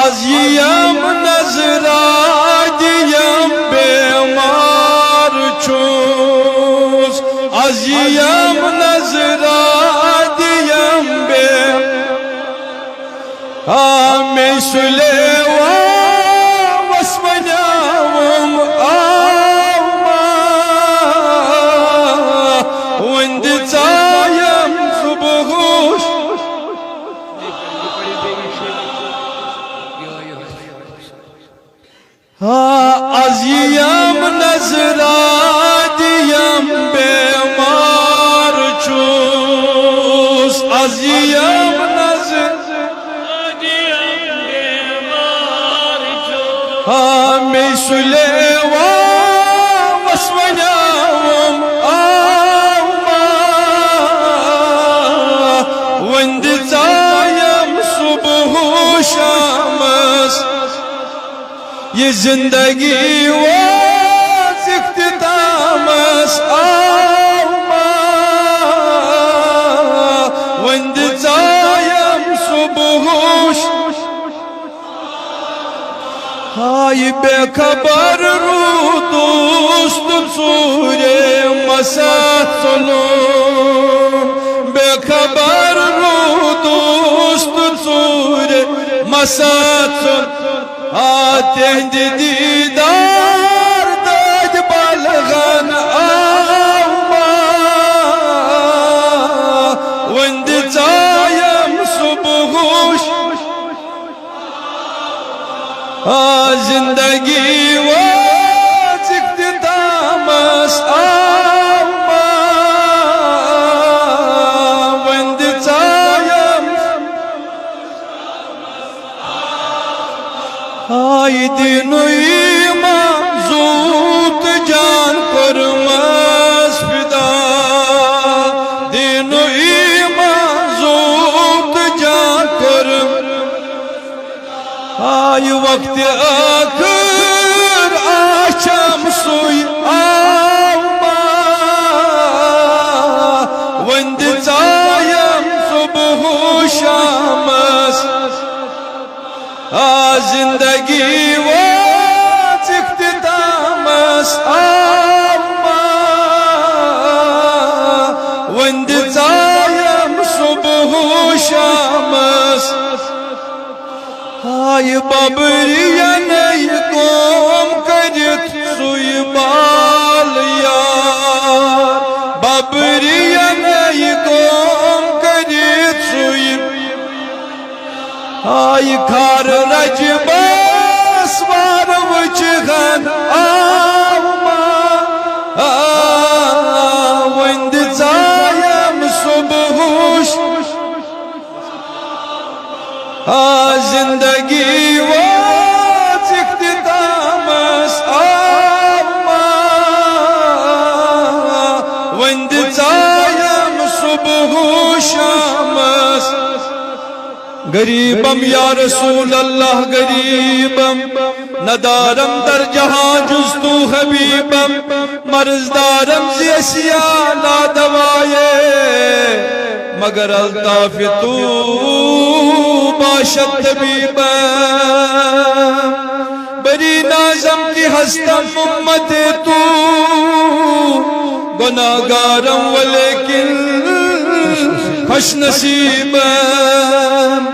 aziyem nezradiyem bemar çuz aziyem nezradiyem bemar mesuleva vasmanavum amma wenditayem subuhuş aziyem nezradiyem bemar çuz aziyem nezradiyem bemar çuz mesuleva vasmanavum amma wenditayem subuhu şamız ये जिंदगी was इख्तितामस आमा one जायम सुबहुश हाय बेखबर रू दोस्त सूरे मसात सुनो बेखबर रू दोस्त सूरे मसात सुनो तेहंद दीदार दज बलगन आमा वंद जायम सुबहुश जिंदगी वाज इख्तितामस आमा वंद जायम ay dinu iman zut can kurmaz fida dinu iman zut can kurm ay vakti akır akşam suy alma vendi zayem subuhu şamız जिंदगी वाज इख्तितामस आमा वंद जायम सुबहु शामस हाय बबरिया नई कोम करत सुय बाल यार बबरिया नई कोम करत सुय ay kar racbas var vıçıgan amma vend zayem subuhuş zindagi vaz ikhtitamız amma vend zayem subuhuş amız गरीबम या रसूल अल्लाह गरीबम नदारम दर जहां जुस्तु हबीबम मर्जदारम जियसिया ला दवाए मगर अल्ताफ तू बाशत तबीबम बरी नाजम की हस्तम उम्मत तू गुनाहगारम वलेकिन खुश नसीबम